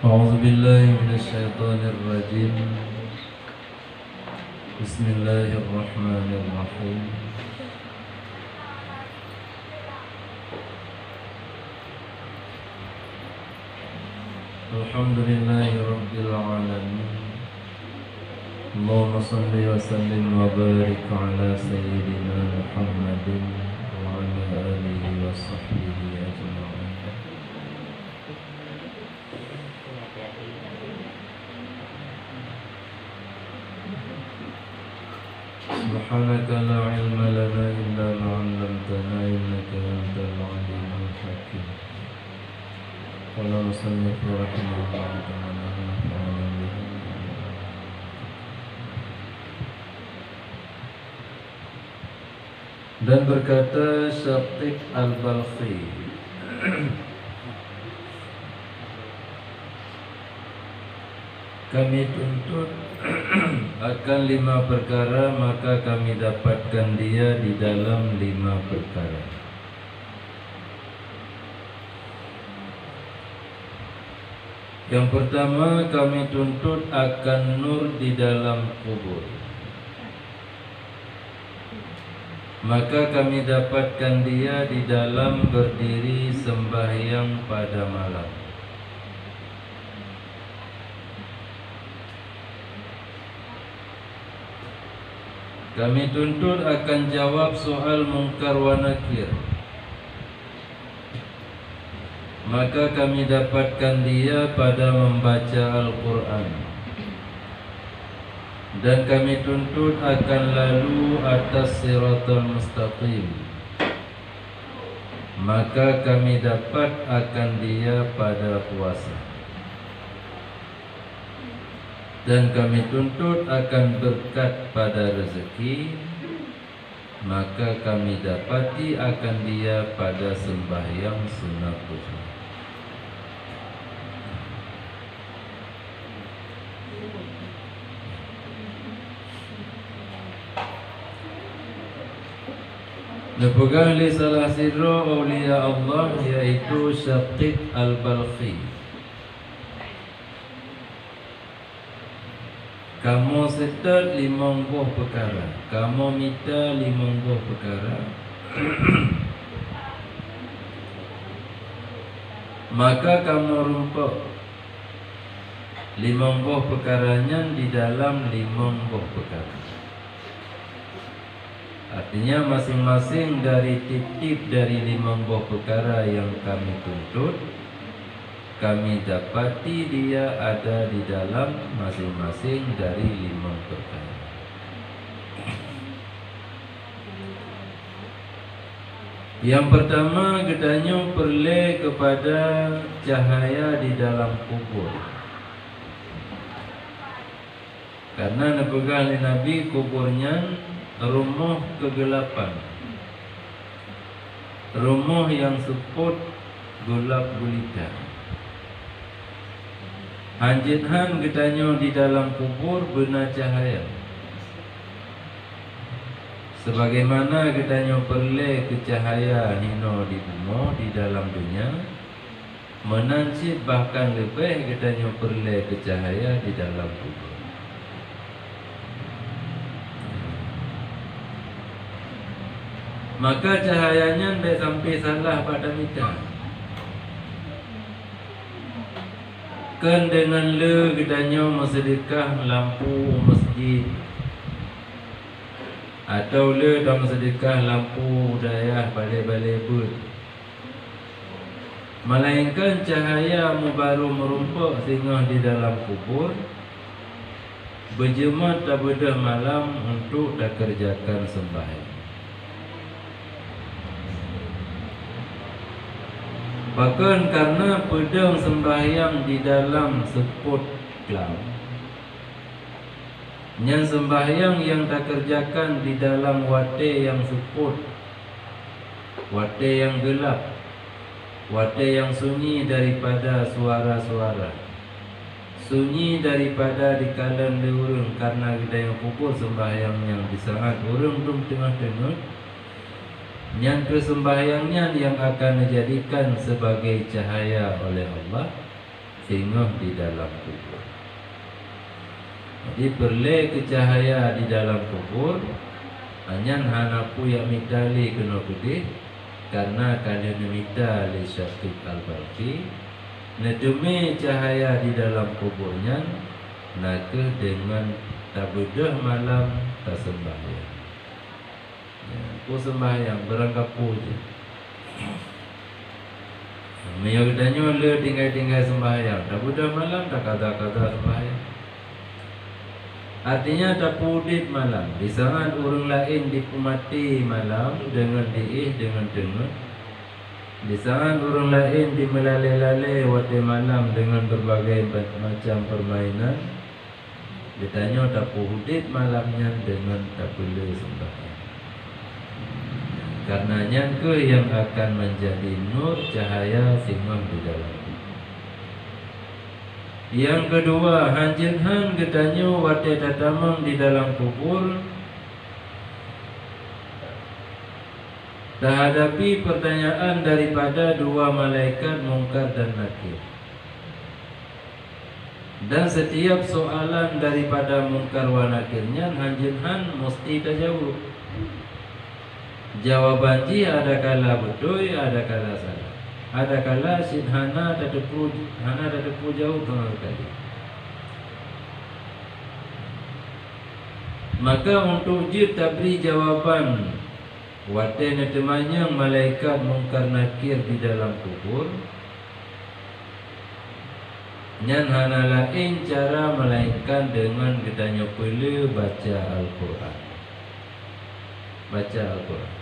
أعوذ بالله من الشيطان الرجيم. بسم الله الرحمن الرحيم. الحمد لله رب العالمين. اللهم صل وسلم وبارك على سيدنا محمد وعلى آله وصحبه أجمعين. سبحانك لا علم لنا إلا ما علمتنا إنك أنت العليم الحكيم. قال المصنف رحمه الله تعالى ونفعنا به. Dan berkata Syaqq Al-Balkhi, kami tuntut akan 5 perkara, maka kami dapatkan dia di dalam 5 perkara. Yang pertama, kami tuntut akan nur di dalam kubur, maka kami dapatkan dia di dalam berdiri sembahyang pada malam. Kami tuntut akan jawab soal mungkar wa nakir, maka kami dapatkan dia pada membaca Al-Quran. Dan kami tuntut akan lalu atas siratal mustaqim, maka kami dapat akan dia pada puasa. Dan kami tuntut akan berkat pada rezeki, maka kami dapati akan dia pada sembahyang sunat duha. Dipegang oleh salah sirru awliya Allah, yaitu Syaqq Al-Balkhi. Kamu setat 5 buah perkara, kamu minta 5 buah perkara, maka kamu rumput 5 buah perkaranya di dalam 5 buah perkara. Artinya masing-masing dari tip-tip dari 5 buah perkara yang kami tuntut, kami dapati dia ada di dalam masing-masing dari 5 perkara. Yang pertama, katanya perlu kepada cahaya di dalam kubur. Karena dipegang oleh Nabi, kuburnya rumah kegelapan, rumah yang seput gelap gulita. Hanjithan katanya di dalam kubur benar cahaya, sebagaimana katanya perle ke cahaya hino di bumi di dalam dunia, menancip bahkan lebih katanya perle ke cahaya di dalam kubur. Maka cahayanya tidak sampai salah pada kita. Kan dengan le katanya bersedekah lampu masjid, atau le dah bersedekah lampu daya balai-balai bud, melainkan cahaya mu baru merumpuk singgah di dalam kubur, berjemaah tak bedah malam untuk dah kerjakan sembahyang. Bahkan karena pedang sembahyang di dalam seput gelap, yang sembahyang yang tak kerjakan di dalam wate yang seput, wate yang gelap, wate yang sunyi daripada suara-suara, sunyi daripada di kalan diurung, karena kita yang pukul sembahyang yang di saat urung belum tengah-tengah. Yang kesembahyangnya yang akan dijadikan sebagai cahaya oleh Allah, singgah di dalam kubur. Jadi perle ke cahaya di dalam kubur anyan hanapu yang mitali kena putih karena kalian mita li syakib al-balqi nedemi cahaya di dalam kuburnya nake dengan tabudah malam tak sembahyang. Ku sembahyang berangkapu je. Mio danyo le tinggal-tinggal sembahyang. Tabudah malam tak kata-kata sembahyang. Artinya tak pudit malam. Di saat orang lain dipumati malam dengan diih dengan dengar. Di saat orang lain dimelalai-lalai waktu malam dengan berbagai macam permainan. Ditanya tak pudit malamnya dengan tak boleh sembahyang. Karenanya ke yang akan menjadi nur cahaya singgah di dalam. Yang kedua, hanjinhan gedanyo wate tatamang di dalam kubur terhadapi pertanyaan daripada dua malaikat Munkar dan Nakir. Dan setiap soalan daripada Munkar wa Nakirnya hanjinhan mesti terjawab. Jawaban ji ada kala betul, ada kala salah. Ada kala hana ada depu jauh tengah kali. Maka untuk ji tabri jawaban wate netemanya malaikat Munkar Nakir di dalam kubur. Nyan hana lain cara melainkan dengan gedanya perlu baca Al-Quran. Baca Al-Quran.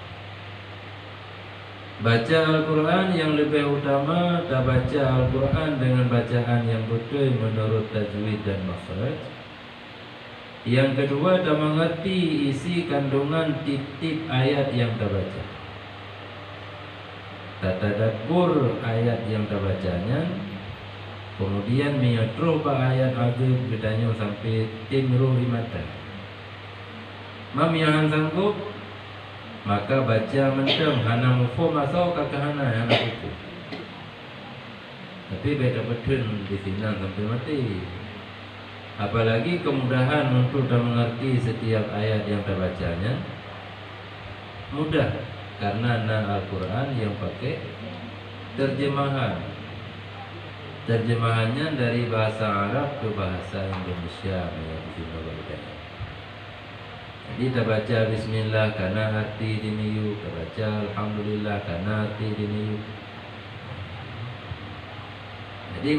Baca Al-Quran yang lebih utama tak baca Al-Quran dengan bacaan yang betul menurut tajwid dan makhraj. Yang kedua tak mengerti isi kandungan tip-tip ayat yang tak baca. Tak tadabbur ayat yang tak bacanya. Kemudian menyetruh ayat agak bedanya sampai timruh di mata. Mam yang sanggup maka baca mentang hana mufum asal kakak hana hukum. Tapi beda betul di sini sampai mati. Apalagi kemudahan untuk dah mengerti setiap ayat yang terbacanya mudah karena Al-Quran yang pakai terjemahan. Terjemahannya dari bahasa Arab ke bahasa Indonesia yang disini. Jadi kita baca Bismillah karena arti diniyu, kita baca Alhamdulillah karena arti diniyu. Jadi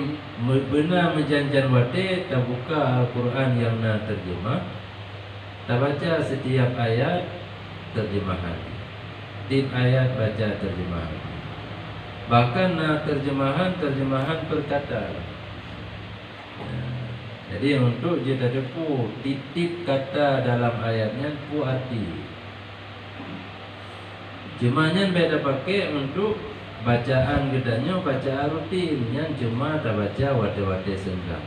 benar menjanjian wate kita buka Al-Quran yang nak terjemah, kita baca setiap ayat terjemahan, setiap ayat baca terjemahan. Bahkan nak terjemahan perkata. Jadi untuk dia ada pu titip kata dalam ayatnya pu arti. Jemaahnya beda pakai untuk bacaan gedanya bacaan rutin yang cuma tak baca wate-wate senggang.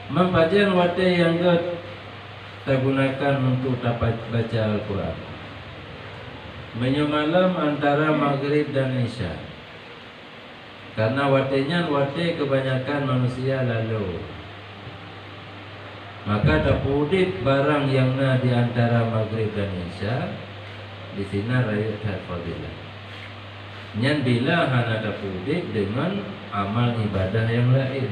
Membaca wate yang kita gunakan untuk dapat baca Al-Quran. Menyemalam antara maghrib dan isya. Karena watenya wate kebanyakan manusia lalu. Maka dapudit barang yang na di antara maghrib dan isya di sini rayat fadilah. Nyan bila hana dapudit dengan amal ibadah yang lain.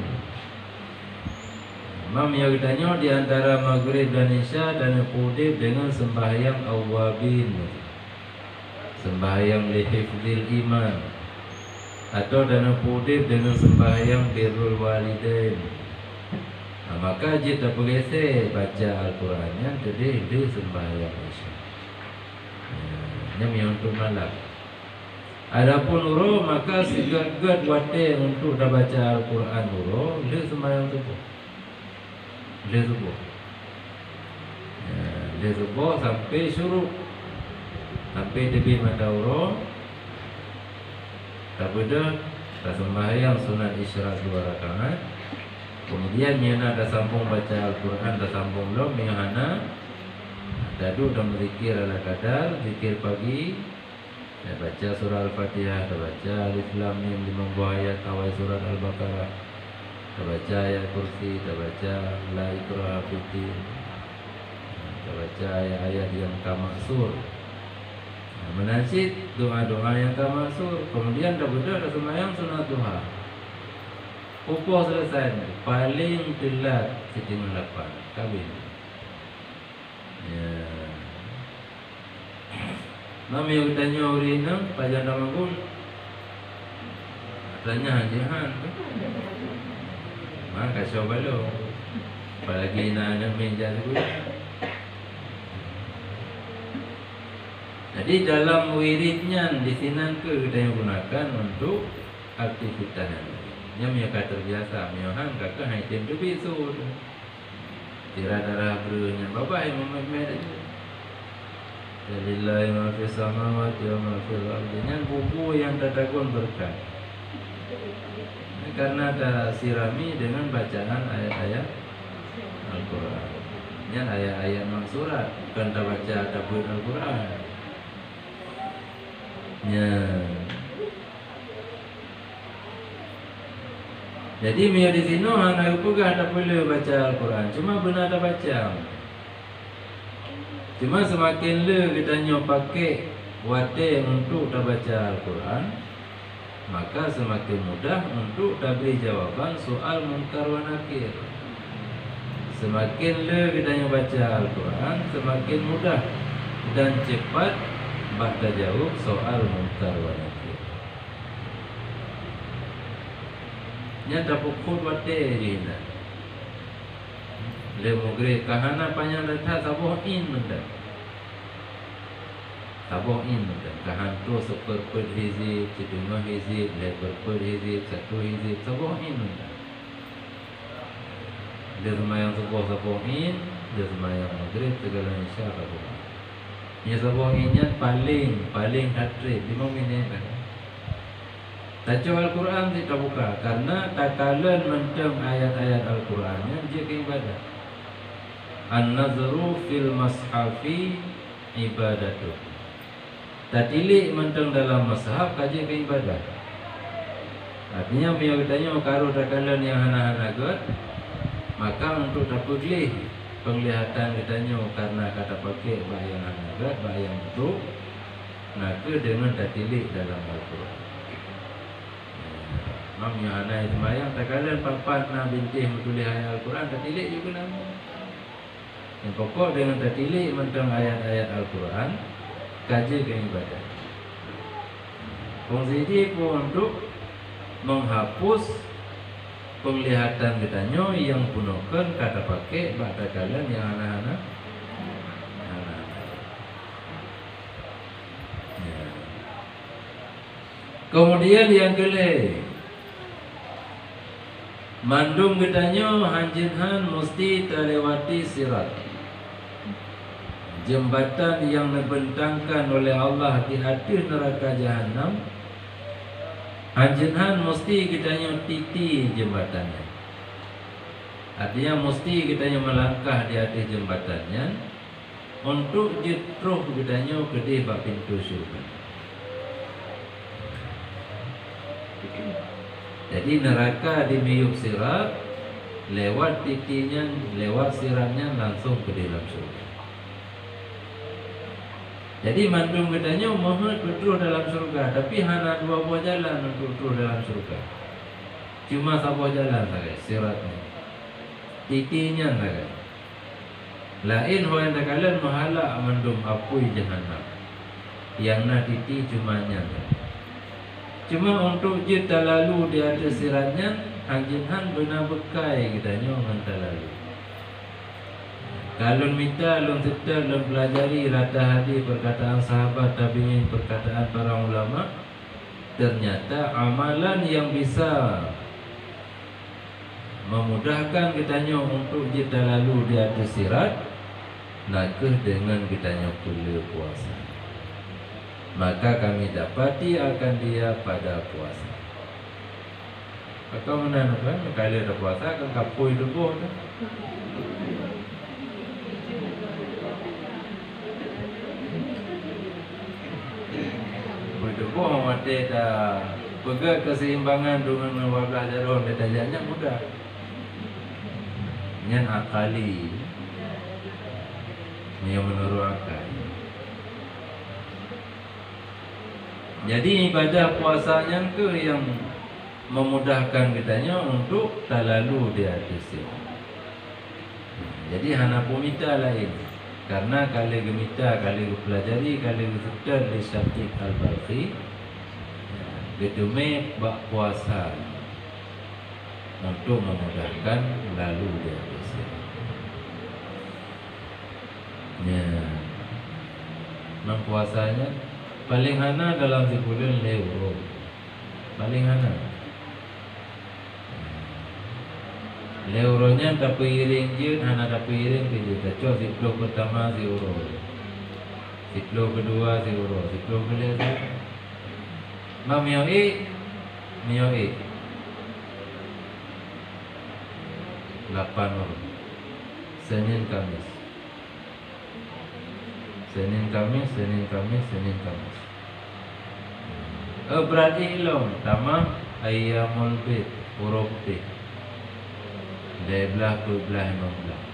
Imam yang ditanya di antara maghrib dan isya dan dapudit dengan sembahyang awabin, sembahyang lihifdil iman, atau dan dapudit dengan sembahyang birrul walidain. Maka jika bergeser baca Al-Qurannya jadi dia sembahyang isya. Ini yang untuk malam. Adapun uro maka sigad-gad wate untuk dah baca Al-Quran uro dia sembahyang subuh. Dia subuh. Dia subuh sampai syuruk, sampai tepi mata uro. Tak beda tak sembahyang sunat isyarat 2 rakaat. Kemudian miana dah sambung baca Al-Quran, dah sambung belum miana dadu dah berzikir ala kadar, zikir pagi, dah baca surah Al-Fatihah, dah baca Alif Lam Mim 5 buah ayat awal surah Al-Baqarah. Kita baca ayat kursi, kita baca la ikraha fiddin, kita baca ayat-ayat yang kamaksur, menasib doa-doa yang kamaksur. Kemudian dah betul dah sembahyang sunat duha. Upoh selesai, paling telat 7:30 kahwin. Ya. Mami yang tanya urina pajan damagul. Tanya hajihan. Maka coba lo. Apalagi nak meja tu. Jadi dalam wiridnya di sini kita yang gunakan untuk aktivitas yang mereka terbiasa miohan kakak hai tem tu bisu. Tira darah berunya bapa yang memed. Lillahi ma fis samawati wa ma fil ardi. Dengan buku yang tadagun berkah. Karena ada sirami dengan bacaan ayat-ayat Al-Quran. Ini ayat-ayat maksurat, bukan tak baca tafsir Al-Quran. Ya. Jadi mia di sini anak pegah tak boleh baca Al-Quran, cuma benar tak baca. Cuma semakin le kita pakai wate untuk tak baca Al-Quran, maka semakin mudah untuk beri jawaban soal munkar wa nakir. Semakin le kita baca Al-Quran, semakin mudah dan cepat bakal jawab soal munkar wa nakir. Nya dapat wate dina. Le mugre kahana panjang datang sabuhin mendak. Sabuhin mendak. Kahantu seperped hizib, cedungah hizib, leperped hizib, satu hizib, sabuhin mendak. Dia semayang subuh sabuhin, dia semayang maghrib segala isya sabuhin. Nya sabuhinnya paling hatrib 5 minit kan. Baca Al-Quran kita buka karena takalan mentem ayat-ayat Al-Qurannya dia ibadah. An-nazru fil mashafi ibadatu. Tatilik mentang dalam mashaf kaji ke ibadah. Artinya dia bertanya kalau takalan yang hana-hana god, maka untuk takutlah penglihatan katanya karena kata pakai bayang hana god, bayang itu, maka dengan tatilik dalam Al-Quran. Mam yang hana itu bayang takalan papat na bintih menulis ayat Al-Quran tatilik juga nama. Yang pokok dengan tertilik mentang ayat-ayat Al-Quran kaji ke ibadah. Fungsi ini pun untuk menghapus penglihatan katanya yang gunakan kata pakai pada kalian yang anak-anak. Ya. Kemudian yang kelima, mandung katanya hanjinhan mesti terlewati sirat. Jembatan yang dibentangkan oleh Allah di hati neraka Jahannam. Hanjinhan mesti kitanya titi jembatannya. Artinya mesti kitanya melangkah di atas jembatannya untuk jutruh kitanya ke di bab pintu syurga. Jadi neraka dimiyuk sirat, lewat titinya, lewat siratnya langsung ke dalam syurga. Jadi mandung katanya Muhammad betul dalam surga, tapi hanya 2 buah jalan untuk betul dalam surga. Cuma 1 buah jalan saja siratnya. Titinya saja. Lain orang yang kalian mahala mandung apui jahannam. Yang na titi cumanya. Cuma untuk kita lalu di atas siratnya, hanjinhan benar bekai katanya orang lalu. Kalau minta lon serta lon pelajari rata hadis perkataan sahabat tabi'in, perkataan para ulama, ternyata amalan yang bisa memudahkan kitanya untuk kita lalu di atas sirat nakah dengan kitanya pula puasa. Maka kami dapati akan dia pada puasa. Kau mana kan kalau ada puasa akan kapui tubuh tu. Bohong mati dah pegang keseimbangan dengan 12 jarum dia tajanya mudah. nyan akali yang menurut akal. Jadi ibadah puasanya ke yang memudahkan kitanya untuk tak lalu di atas itu. Jadi hana pumita lain. Karena kali gemita, kali pelajari, kali sudah di Syakib Al-Balqi, gedume bak puasa untuk memudahkan lalu di atas itu. Ya, mempuasanya paling hana dalam sebulan euro, paling hana. Euronya tak piring je, hana tak piring je. Taco siplo pertama euro, siplo kedua euro, siplo kedua. Mam mioi, 8 euro. Senin Kamis. Berarti ilong tamam ayamul bid huruf T. Belah belah membelah.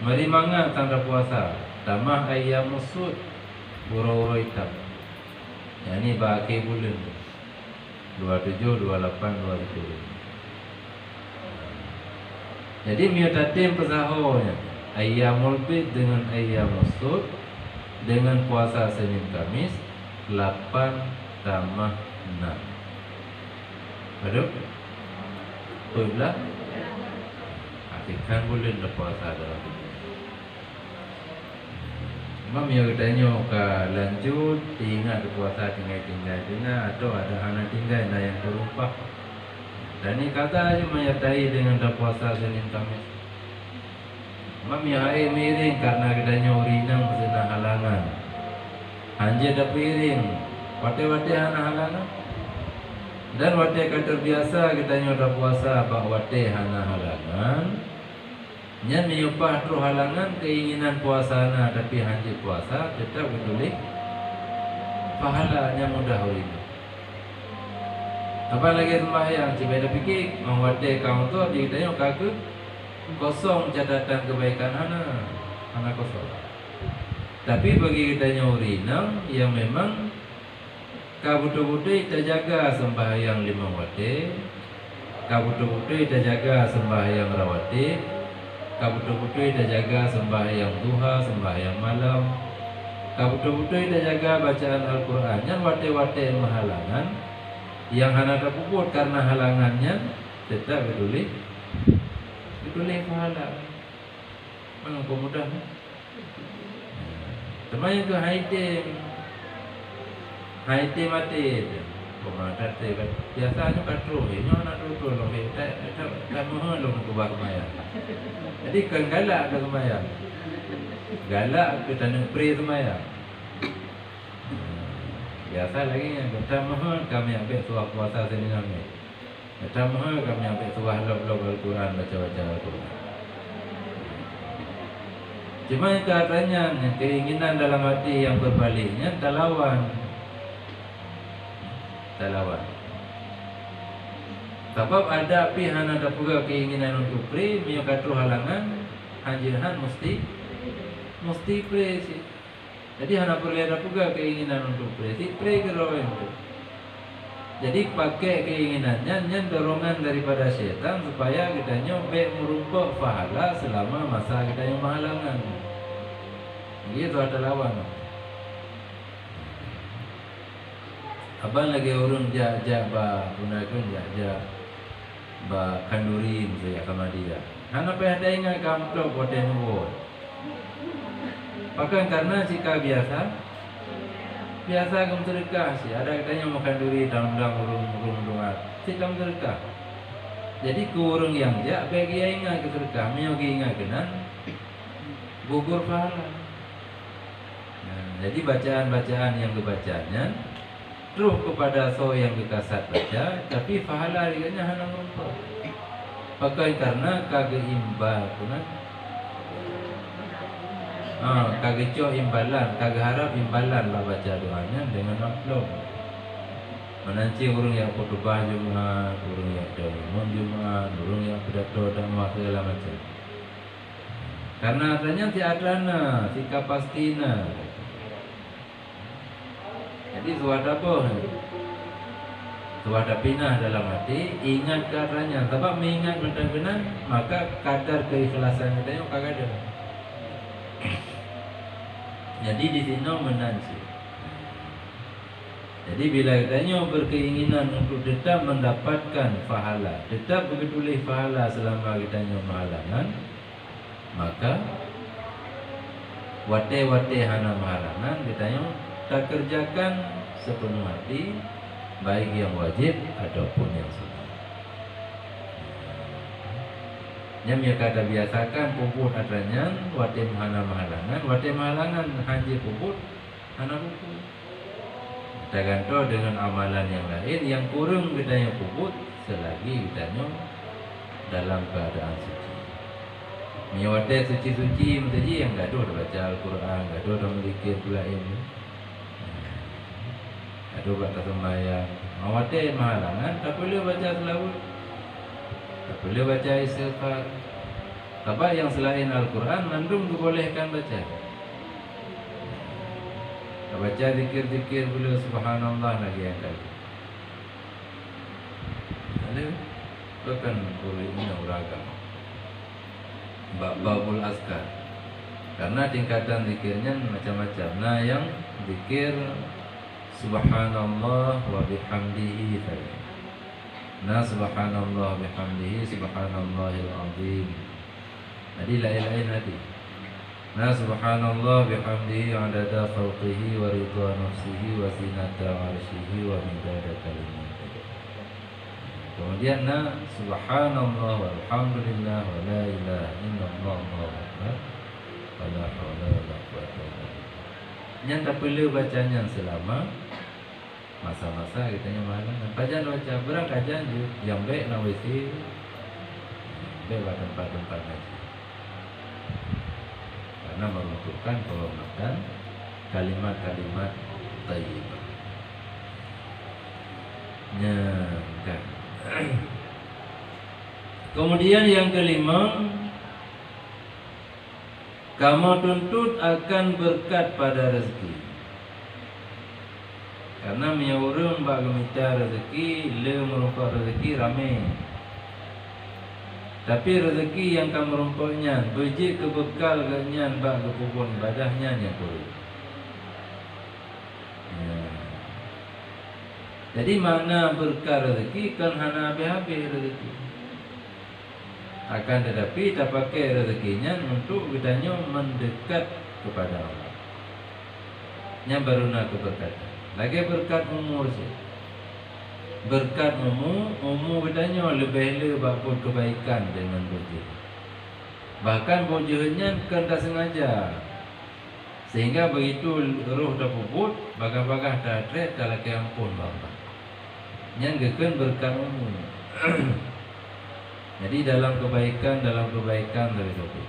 Mari manga tanda puasa. Tamah ayam sud huruf hitam. Yani baki bulan 27, 28, 27. Jadi miutatim pesahonya Ayyamul Bid dengan Ayyamul Sud dengan puasa Senin Kamis 8 tambah 6. Betul? Betul? Artikan bulan puasa dalam itu. Mam yang katanya ke lanjut ingat puasa tinggal atau ada anak tinggal yang berumpah. Dan ini kata aja menyertai dengan puasa Senin Kamis. Mami hai miring karena kedanya urinang bersena halangan. Hanje dah piring, wate-wate hana halangan. Dan wate kan terbiasa kedanya dah puasa bak wate hana halangan. Nyan menyupah tru halangan keinginan puasana tapi hanje puasa tetap betul pahalanya mudah urinang. Apa lagi sembahyang, coba dah fikir mawate kau tu dia tanya kagak kosong catatan kebaikan hana kosong. Tapi bagi kitanya urinang yang memang kabutu-butu kita jaga sembahyang 5 waktu, kabutu-butu kita jaga sembahyang rawatib, kabutu-butu kita jaga sembahyang duha, sembahyang malam, kabutu-butu kita jaga bacaan Al-Quran. Yang wate-wate halangan yang hana terpuput karena halangannya tetap peduli pahala. Mana pemudah? Temannya tu haite mati. Pemuda tu biasanya katru, ini anak tu loh, tak mohon loh kubah kemaya. Jadi kan galak ke kemaya, galak ke tanah peri kemaya. Biasa lagi yang kita mohon kami ambil suah puasa Senin Kamis. Kita mohon kami ambil suah log Al-Quran baca Al-Quran. Cuma katanya keinginan dalam hati yang berbaliknya talawan. Sebab ada pihak ada juga keinginan untuk pray, miokatru halangan, anjirhan mesti pray sih. Jadi hana perlu ada juga keinginan untuk pray, si pray kerowen tu. Jadi pakai keinginannya, nyan dorongan daripada syaitan supaya kita nyobek merumpuk pahala selama masa kita yang menghalangan. Gitu ada lawan. Abang lagi urun ja ba gunakan ja ba kanduri misalnya sama dia. Hana pe ada ingat kamplok poten wo. Pakai karena jika biasa kamu sedekah sih. Ada katanya makan duri dalam urung doa. Si kamu sedekah. Jadi kurung yang ja bagi yang ingat ke sedekah, miogi ingat kenan gugur pahala. Nah, jadi bacaan-bacaan yang dibacanya terus kepada so yang dikasat baca, tapi pahala diganya hana numpuk. Pakai karena kagak imbal kunan. Kagak cok imbalan, kagak harap imbalan lah baca doanya dengan upload. Menanci orang yang khutbah Jumat, orang yang imam Jumat, orang yang pidato dakwah segala macam. Karena adanya ti adana, ti kapastina. Jadi suada apa? Suada pinah dalam hati, ingat katanya. Sebab mengingat benar-benar, maka kadar keikhlasan kita kagak ada. Jadi di sini menanci. Jadi bila katanya berkeinginan untuk tetap mendapatkan pahala, tetap bergetulih pahala selama katanya mahalangan, maka wate-wate hana mahalangan katanya tak kerjakan sepenuh hati, baik yang wajib ataupun yang sunnah. Yang mereka ada biasakan puput adanya wate hana mahalangan, wate mahalangan haji puput hana puput. Tergantung dengan amalan yang lain yang kurang katanya puput selagi katanya dalam keadaan suci. Miwate suci-suci mesti yang gaduh baca Al-Quran, gaduh dah berzikir pula ini. Gaduh baca sembahyang. Awate mahalangan tak boleh baca selawat. Tak boleh baca istighfar. Sebab yang selain Al-Quran mandung dibolehkan baca. Baca zikir-zikir bila subhanallah lagi yang kali. Ada bukan urusan beragam. Babul azkar. Karena tingkatan zikirnya macam-macam. Nah, yang zikir subhanallah wa bihamdihi tadi. Nah, subhanallah bihamdihi subhanallahil azim. Jadi lain-lain hati. Nah, subhanallah bihamdihi adada khalqihi wa ridha nafsihi wa zinata arsyihi wa midada kalimatihi. Kemudian nah, subhanallah walhamdulillah wa la ilaha illallah wallahu akbar wa la haula wa la quwwata illa billah. Yang tak perlu bacanya selama masa-masa kitanya malam. Baca baca berang kajian yang baik na wisi. Baik tempat-tempat ngaji. Karena membutuhkan kehormatan kalimat-kalimat thayyibah. Kan. Kemudian yang kelima, kamu tuntut akan berkat pada rezeki. Karena menyuruh bak gemita rezeki, le merupakan rezeki ramai. Tapi rezeki yang kamu rumputnya berjik ke bekal ganyan bak ke kubun ibadahnya yang kurang. Jadi makna berkah rezeki kan hana habis-habis rezeki. Akan tetapi tak pakai rezekinya untuk kitanya mendekat kepada Allah. Yang baru nak keberkatan. Lagi berkat umur sih. Berkat umur katanya lebih bakul kebaikan dengan bujur. Bahkan bujurnya kan tak sengaja. Sehingga begitu roh dah puput, bagah-bagah dah atret, tak lagi ampun bapak. Yang gekan berkat umur. Jadi dalam kebaikan dari itu.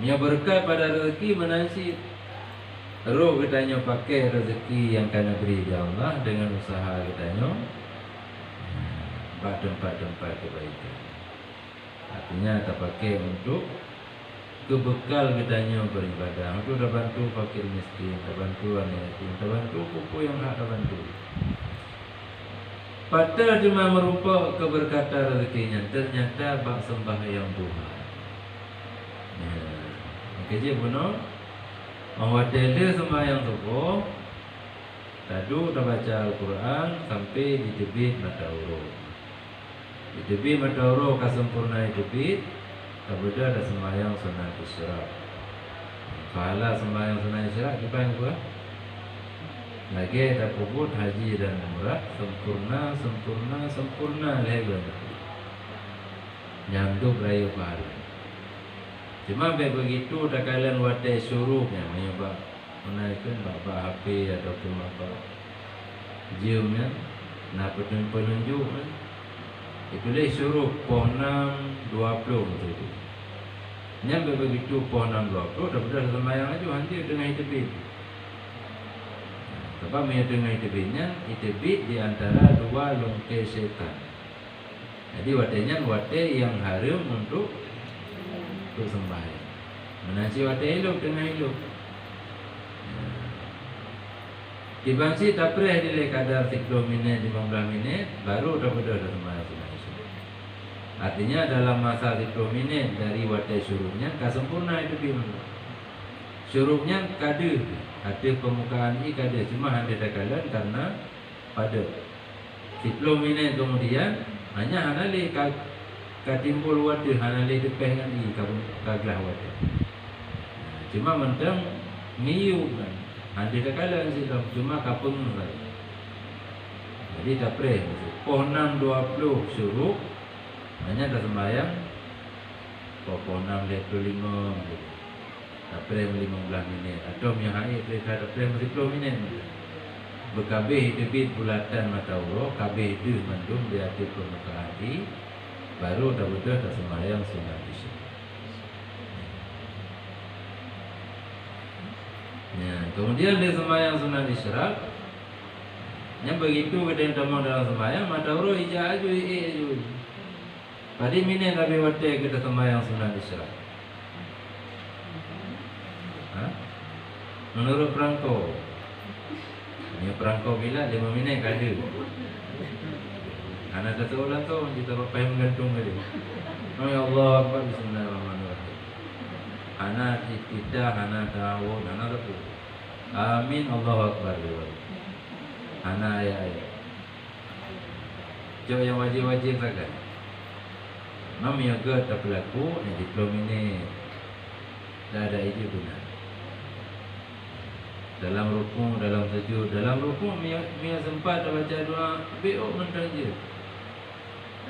Yang berkat pada rezeki menasib. Roh katanya pakai rezeki yang kena beri di Allah dengan usaha katanya buat tempat-tempat kebaikan. Artinya tak pakai untuk kebekal katanya beribadah. Untuk dah bantu fakir miskin, dah bantu anak yatim, dah bantu pupu yang hak dah bantu. Padahal cuma merupakan keberkatan rezekinya, ternyata bak sembahyang Tuhan. Kerja benar. Mawatele sembahyang subuh, tadu dah baca Al-Quran sampai di debit mata huruf. Di debit mata huruf kasempurna debit, kemudian ada sembahyang sunat isyraq. Pahala sembahyang sunat isyraq kita yang buat. Lagi ada puput haji dan umrah sempurna lagi. Nyanduk rayu pahala. Cuma begitu dah kalian wadah suruhnya menyebab menaikkan bapa HP ataupun bapa jumnya nak penunjuk itu dia suruh pohon 6.20 begitu. Nyampe begitu pohon 6.20 dah sudah sembahyang aja nanti dengan tepi. Sebab dengan itebit di antara dua lungkai syaitan. Jadi watenya wate yang harum untuk sembahyang. Menaci wate elok dengan elok. Dibangsi tak pernah nilai kadar 30 minit, 15 minit baru dah sembahyang sunat isya. Artinya dalam masa 30 minit dari wate syuruknya sempurna itu dia. Syuruknya ada permukaan ini kada, cuma ada dakalan karena pada 10 minit kemudian hanya hanali katimbul wate hanali depeh kan i kaglah wate. Cuma mentang miu kan. Ada dakalan silam cuma kapung saja. Jadi tak pre. Pohon 20 syuruk hanya dah sembahyang. Pohon 25 tak pre 15 minit atau yang hari pre tak pre 10 minit. Berkabeh debit bulatan mata urut, kabeh itu mandum di atas permukaan di baru dah betul dah sembahyang sunat isya. Ya, kemudian dia sembahyang sunat isyraq. Yang begitu kita tamang dalam sembahyang mata urut ija aju aju. Padi minit lebih wate kita sembahyang sunat isyraq. Menurut perangko, ini perangko bila 5 minit kada. Anak kata ulang tu kita papai menggantung tadi. Oh ya Allah, apa bismillahirrahmanirrahim. Anak kita, anak tahu, anak tu. Amin Allahu Akbar. Anak ayat. Jauh yang wajib-wajib saja. Mami agak tak berlaku, di 10 minit. Dah ada ide benar. Dalam rukuk, dalam sujud, dalam rukuk Mia sempat dah baca doa bi'uk mentang je.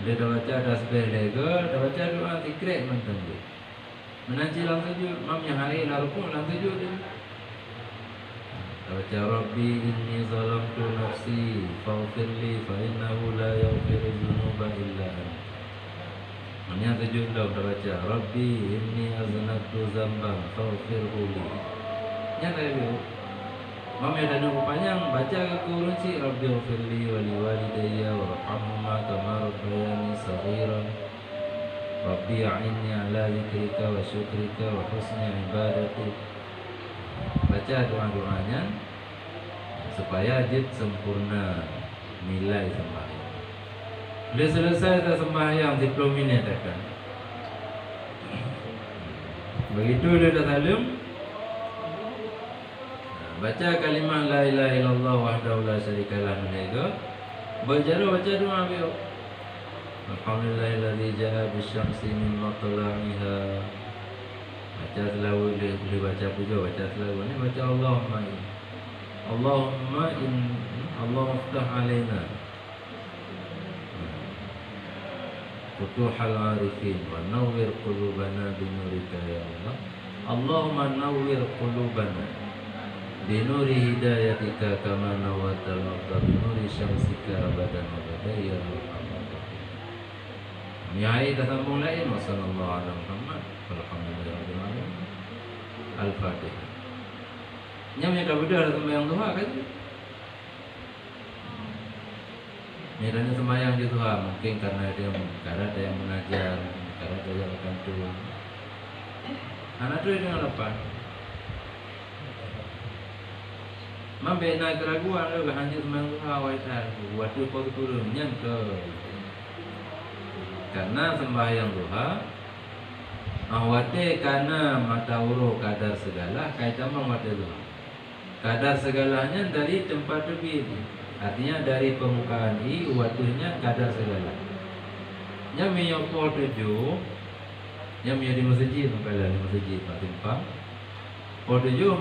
Dia dah baca tasbih lega, dah baca doa zikir mentang je. Menanti dalam sujud, mam yang hari dalam rukuk dalam sujud dia. Dah baca Rabbi inni zalamtu nafsi faghfirli fa innahu la yaghfiru dzunuba illa anta. Yang sujud dah baca Rabbi inni aznabtu dzamban faghfirhu li. Yang tadi bi'uk Mami ada nunggu panjang baca ke kurunci Rabbi ghfirli wa liwalidayya warhamhuma kama rabbayani shaghira Rabbi a'inni ala zikrika wa syukrika wa husni ibadati. Baca doa-doanya supaya jid sempurna nilai sembahyang. Bila selesai dah sembahyang 10 minit akan. Begitu dia dah salam, baca kalimah la ilaha illallah wahdahu la syarikalah menega. Berjalan baca doa biu. Alhamdulillahilladzi ja'a bisyamsi min matla'iha. Baca selalu boleh baca puja, baca selalu ni baca Allahumma in Allahumma iftah alaina futuhal arifin wa nawwir qulubana binurika ya Allah. Allahumma nawwir qulubana binuri hidayatika kama nawwatal arda binuri syamsika abadan abada ya Muhammad. Nyai dah sambung lain sallallahu alaihi Muhammad alhamdulillahirabbil alamin. Al-Fatihah. Nyam yang dah bedah sembahyang duha kan? Nyatanya sembahyang di duha mungkin karena ada yang mengajar, karena ada yang bantu. Anak tu dengan lepas. Membina keraguan lu hanya sembahyang waitan waktu kau turunnya ke karena sembahyang duha awate karena mata uruk kadar segala kaitan mata duha kadar segalanya dari tempat lebih artinya dari permukaan i waktunya kadar segala nya menyokol tujuh nya di masjid makalah di masjid patimpang por tujuh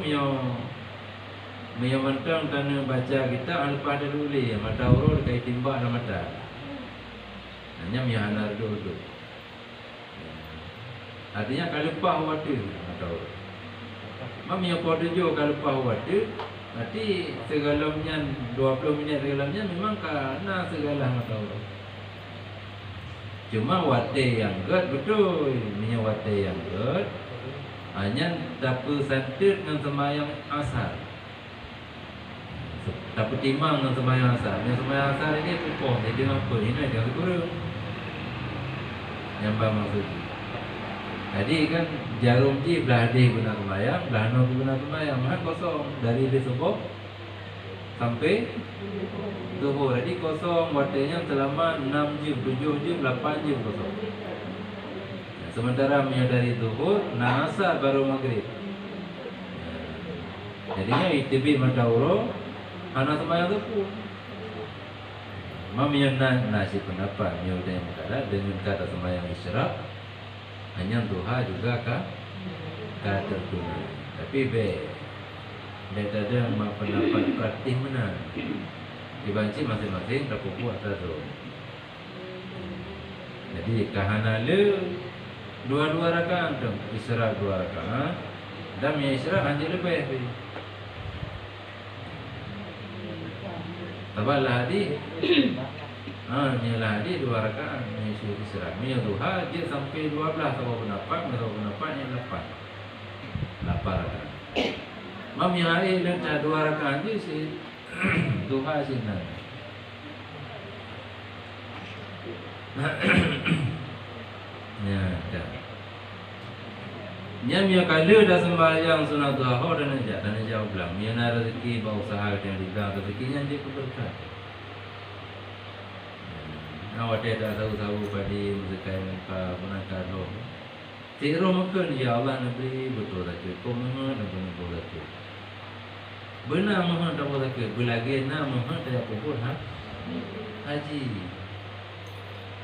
mentang tanah baca kita alpa dulu mata urut kai timbak dalam mata. Hanya mihanar dulu. Artinya kalau pah waktu mata urut. Mami yang pada jo kalau pah waktu nanti segalamnya 20 minit segalamnya memang karena segala mata urut. Cuma waktu yang betul punya waktu yang hanya dapat santir dengan sembahyang asar. Tak pertimbang dengan sembahyang asar. Yang sembahyang asar ini pupuk. Jadi apa? Ini dia kurang. Yang maksud. Jadi kan jarum di belah di benar sembahyang, belah no benar sembahyang, maka kosong dari di subuh sampai zuhur. Jadi kosong waktunya selama 6 jam, 7 jam, 8 jam kosong. Sementara dari zuhur, asar baru maghrib. Jadinya itibih madawro anak sembahyang tu pun. Mamiyan nasi pendapat nyudah yang berkata dengan kata sembahyang isyraq hanya duha juga kah tertuna. Tapi beda ada pendapat praktis mana. Dibanci masing-masing tak buat tu. Jadi kahana le dua rakaat tu isyraq 2 rakaat dan yang isyraq hanya lebih. Tabalah hadi. Nyalah hadi 2 rakaat ni isyraq. Ni duha dia sampai 12 atau pendapat yang 8 rakaat. Mam yang hari dia 2 rakaat je si duha sini. Ya, dah. Yang kala dah sembahyang sunat duha dan jauh belang. Yang nak rezeki bau usaha yang dibilang rezekinya dia keberkah. Awak dah tahu pada rezeki muka menangkar roh. Cik roh makan ya Allah Nabi betul saja. Kau mohon dan betul saja. Benar mohon tak boleh saja. Belagi nak mohon tak pun haji.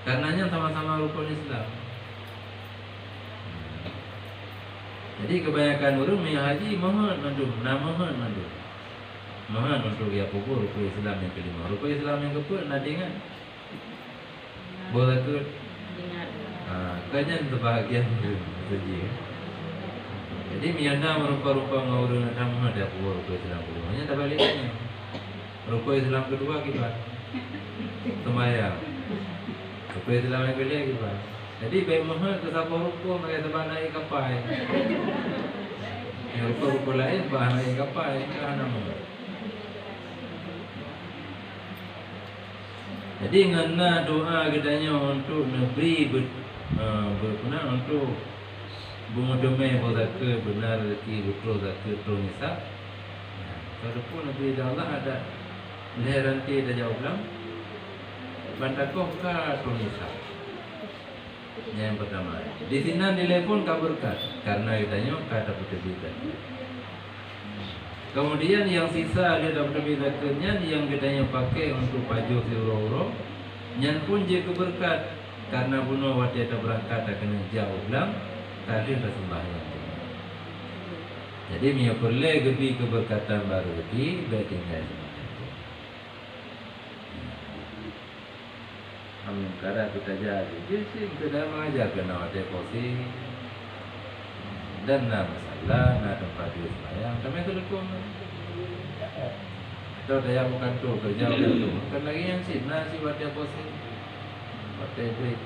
Karenanya sama-sama rukun Islam. Jadi kebanyakan orang yang haji mohon untuk dia pukul rukun Islam yang kelima. Rukun Islam yang keempat nak dengar. Boleh ke? Kanya terbahagian saja. Jadi mianda merupa-rupa orang nak mohon dia pukul rukun Islam kelima. Hanya tak baliknya. Rukun Islam kedua kita sembahyang. Rukun Islam yang kedua kita. Jadi baik mohon ke siapa rukun mereka sebab naik kapal. Yang rukun-rukun lain sebab naik kapal kan nama. Jadi ngana doa katanya untuk negeri berkenan untuk bungudeme bodake benar rezeki betul zakat betul nisab. Kalau pun negeri Allah ada leheranti dah jauh belang. Bandakoh ka betul nisab. Yang pertama, di sini telefon kau berkat karena ditanya kata berbeda. Kemudian yang sisa dia dapat berbedanya yang kitanya pakai untuk pajuk si uro-uro, yang pun je keberkat karena bunuh waktu dia berangkat akan jauh belang, tadi dah sembahyang. Jadi dia perlu lebih keberkatan baru lagi, baik tinggal. Karena kita jadi, jadi kita mengajar kena deposit dan nak masalah, nak tempat di sembahyang, kami telefon. Tahu dia bukan tu kerja bukan tu, bukan lagi yang sina si buat deposit, buat duit.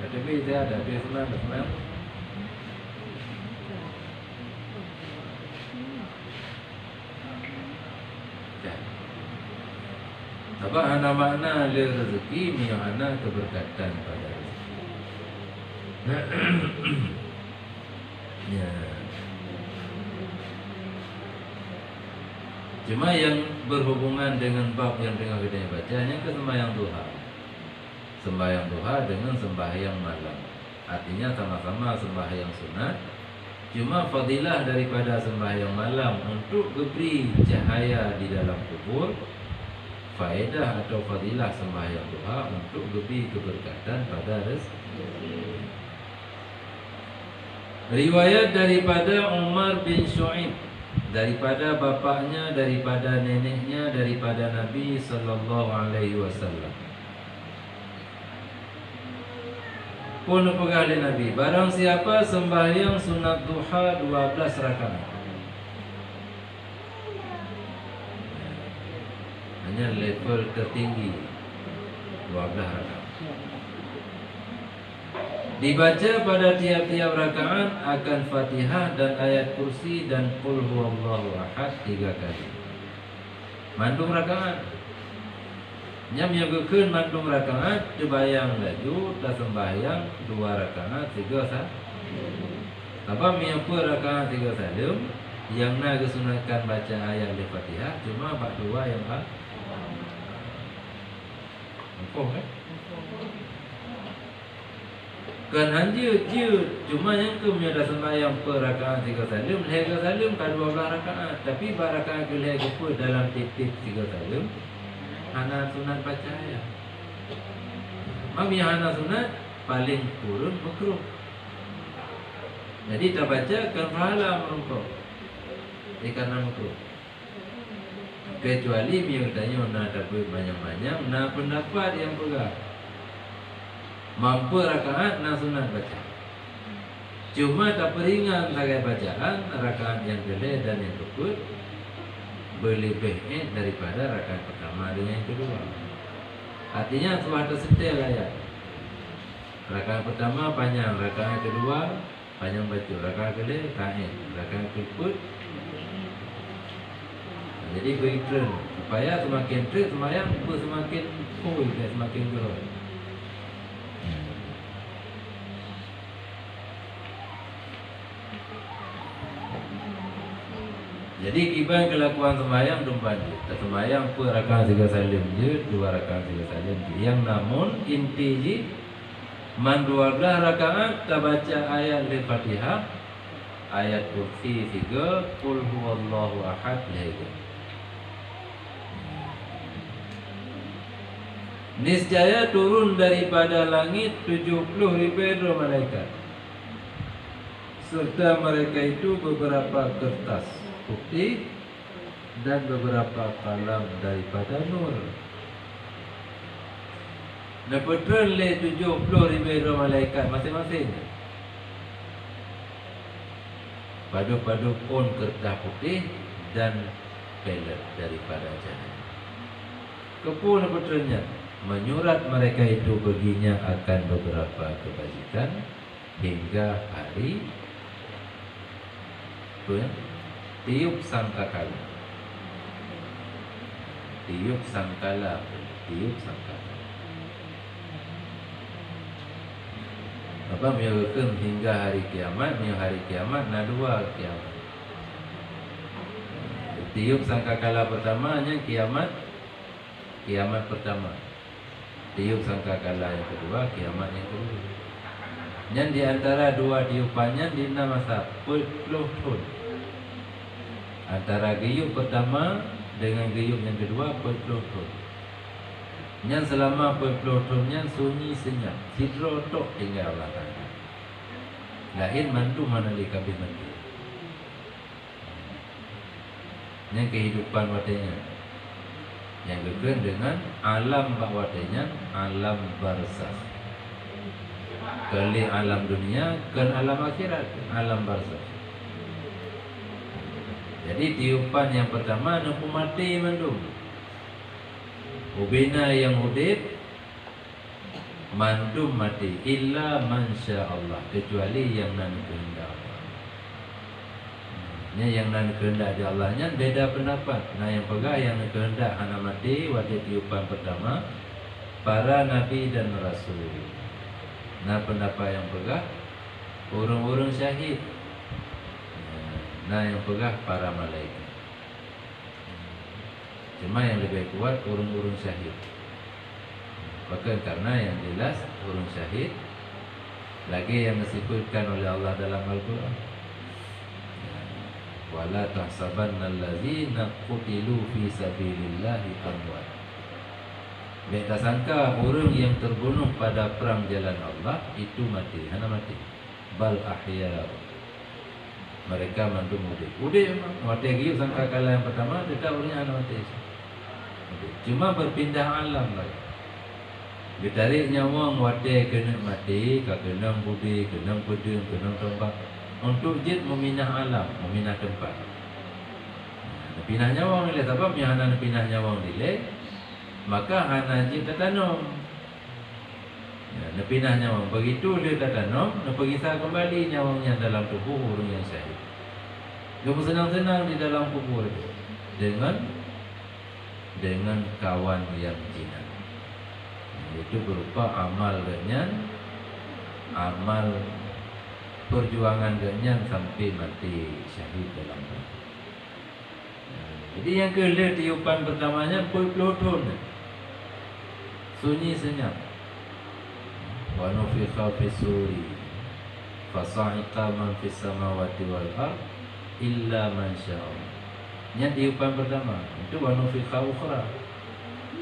Tapi dia ada duit sembahyang. Sebab anak makna le rezeki mi anak keberkatan pada rezeki. Ya. Cuma yang berhubungan dengan bab yang tengah kita baca hanya ke sembahyang duha. Sembahyang duha dengan sembahyang malam. Artinya sama-sama sembahyang sunat. Cuma fadilah daripada sembahyang malam untuk beri cahaya di dalam kubur. Faedah atau fadilah sembahyang duha untuk lebih keberkatan pada rezeki. Riwayat daripada Umar bin Shu'aib, daripada bapaknya, daripada neneknya, daripada Nabi sallallahu alaihi wasallam. Pun pegawai Nabi, barang siapa sembahyang sunat duha 12 rakaat. Hanya level tertinggi 12 rakaat. Dibaca pada tiap-tiap rakaat akan Fatihah dan ayat kursi dan qul huwallahu ahad 3 kali. mandung rakaat. Nyam yang keun mandung rakaat, dibayang laju, tak sembahyang 2 rakaat 3 sah. Apa miapa rakaat 3 salim, yang na kesunatkan baca ayat Al-Fatihah, cuma bak 2 yang bak. Empuk kan? Kan hanjir cuma yang ke dah sembahyang per rakaat 3 salim, leher salim kan 12 rakaat, tapi bak rakaat ke leher ke dalam tip-tip 3 salim. Hana sunat baca ayat. Mami hana sunat paling kurun makruh. Jadi tak baca kan pahala merungkau. Ini karena makruh. Kecuali yang tanya nak dapat banyak-banyak, nak pendapat yang pegang. Mampu rakaat nak sunat baca. Cuma tak peringan sebagai bacaan rakaat yang kedua dan yang ketiga berlebih daripada rakaat pertama dengan yang kedua. Artinya suatu setel ayat. Rakaat pertama panjang, rakaat kedua panjang baca, rakaat kedua kain, rakaat ketiga. Jadi beri trend supaya semakin trend semayang semakin full dan semakin gerot. Jadi kiban kelakuan sembahyang dumpan je. Tak sembahyang per rakaat 3 salim je, 2 rakaat 3 salim je. Yang namun inti je man 12 rakaat tak baca ayat Al-Fatihah, ayat kursi 3, qul huwallahu ahad lagi. Niscaya turun daripada langit 70,000 malaikat. Serta mereka itu beberapa kertas putih dan beberapa kalam daripada nur. Nepetron le 70,000 malaikat masing-masing. Padu-padu pun kertas putih dan pelet daripada cahaya. Kepun nepetronnya menyurat mereka itu baginya akan beberapa kebajikan hingga hari tiup sangkakala. Tiup sangkala. Apa menyebutkan hingga hari kiamat, hari kiamat na 2 kiamat. Tiup sangkakala pertamanya kiamat pertama. Tiup sangkakala yang kedua kiamat yang kedua. Yang di antara 2 tiupannya dina masa 40 tahun. Antara geyup pertama dengan geyup yang kedua 40 tahun. Yang selama 40 tahunnya sunyi senyap, sidro tok tinggal Allah Ta'ala. Lahir mantu mana di kabin mantu. Yang kehidupan watenya. Yang kedua dengan alam bakwatenya, alam barzakh. Kali alam dunia, kan alam akhirat, alam barzakh. Jadi tiupan yang pertama nampu mati mandum. Ubina yang hudib mandum mati illa mansya Allah, kecuali yang nan kehendak Allah. Yang nan kehendak di Allahnya beda pendapat. Nah yang pegang yang kehendak hana mati waktu tiupan pertama para nabi dan rasul. Nah pendapat yang pegang urung-urung syahid. Nah yang pegang para malaikat. Cuma yang lebih kuat urung-urung syahid. Bahkan karena yang jelas urung syahid lagi yang disebutkan oleh Allah dalam Al-Quran. Wala tahsabanna allazina qutilu fi sabilillahi amwat. Beta sangka orang yang terbunuh pada perang jalan Allah itu mati, hana mati. Bal ahya. Mereka mandum udik. Udik memang mati lagi sangka kala yang pertama tidak orangnya hana mati. Cuma berpindah alam lagi. Ditarik nyawang wate kena mati, kena budi, kena pedung, kena tombak. Untuk jid meminah alam, meminah tempat. Pinah nyawang nilai sebab yang hana pinah nyawang nilai, maka hana jid tertanam. Pinah nyawang begitu dia tertanam, pergisah kembali nyawangnya dalam tubuh orang yang syahid. Dia senang-senang di dalam kubur itu dengan dengan kawan yang jinak. Itu berupa amal genyan, amal perjuangan genyan sampai mati syahid dalam perang. Jadi yang kedua tiupan pertamanya peloton, sunyi senyap. Wa nufikha fis suri fasa'iqa man fis samawati wal ard illa man syaa. Yang tiupan pertama itu wa nufikha ukhra.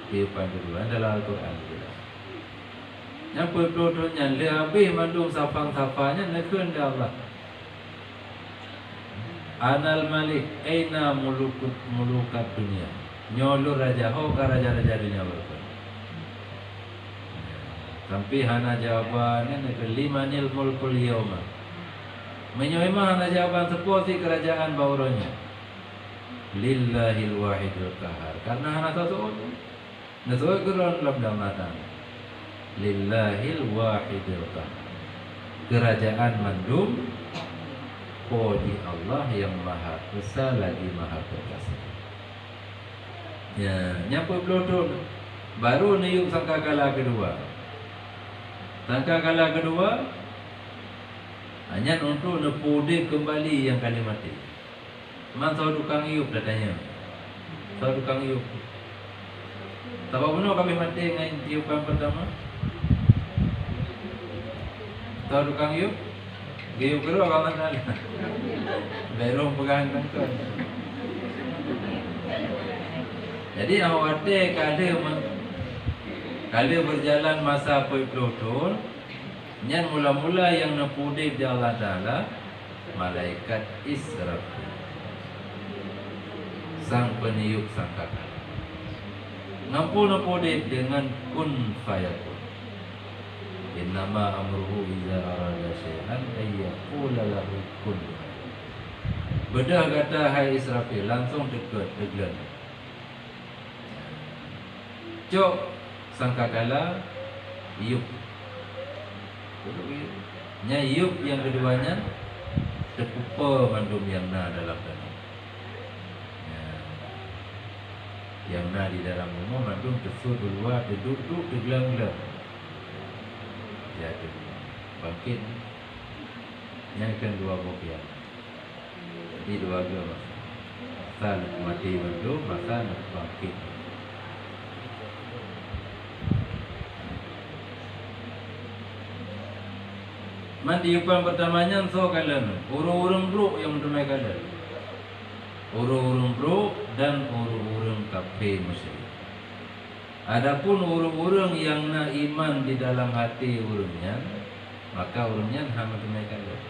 Tiupan kedua adalah Al-Quran jelas. Yang pelotonnya lebih mandung sapang-sapanya nekun dia Allah. Anal Malik aina mulukat dunia. Nyolo raja ho ka raja-raja dunia berapa. Sampai hana jawabannya nekun limanil mulkul yauma. Menyoima hana jawaban seperti kerajaan bauronya. Lillahil wahidul qahar. Karena hana satu Nasoy geron labdang natang. Lillahil wahidul qahar. Kerajaan mandum di Allah yang maha esa lagi maha perkasa. Ya, nyampe peloton baru niup sangkakala kedua. Sangkakala kedua hanya untuk nepudip kembali yang kali mati. Man tahu tukang iup datanya. Tahu tukang iup. Tahu benar kami mati dengan tiupan pertama. Tahu tukang iup? Giup kedua kawan tadi. Belum pegang tangkon. Jadi awate kali berjalan masa peloton, nyan mula-mula yang nepudip di Allah Taala malaikat Israfil, sang peniup sangkakala. Nampu nepudip dengan kun fayakun. Innama amruhu iza arada syai'an ayyaqula lahu kun. Bedah kata hai Israfil, langsung dekat deglan. Cok sangkakala iup. Nya iup yang keduanya terpupa mandum yang na dalam tanah. Yang na di dalam rumah mandum tersud luar duduk deglang-glang. Jadi bangkit nyakan dua bokian. Jadi dua gama. Masa mati mandum, masa bangkit. Mandiupan pertamanya so kalian urung-urung bro yang mendomai kalian. Urung-urung bro dan urung-urung kafir musyrik. Adapun urung-urung yang na iman di dalam hati urungnya, maka urungnya hama mendomai kalian.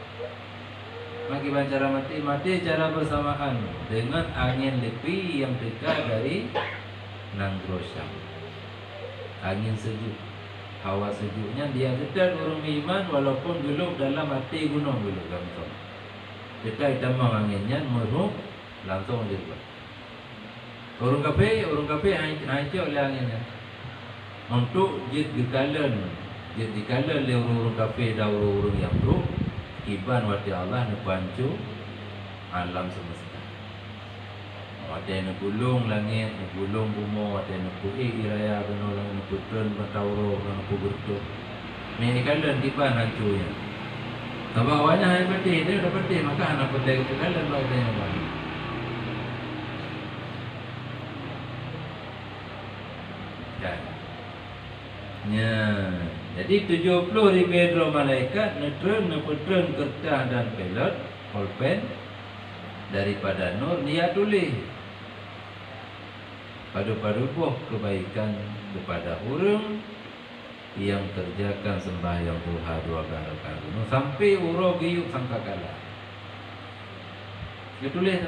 Maki cara mati cara bersamaan dengan angin lepi yang dekat dari Nangrosam. Angin sejuk, hawa sejuknya dia dekat urung iman walaupun gelap dalam hati gunung gelap gantong. Dekat damang anginnya merup langsung dirubah. Urung kafe hancur oleh anginnya. Untuk jid dikalan le urung kafe dah urung yang bro iban wati Allah nepancu alam semesta. Wati negulung langit, negulung bumi, wati nepuhi iraya kena lang neputun patauro kena pugertuk. Ni kalan iban hancurnya. Kabawanya hai peti dia dah peti maka anak peti kalan baik dia bang. Ya, jadi 70 ribu malaikat netron kertas dan pelot pulpen daripada nur dia tulis padu-padu buah kebaikan kepada orang yang kerjakan sembahyang duha 2 rakaat sampai urang giuk sangkakala. Dia tulis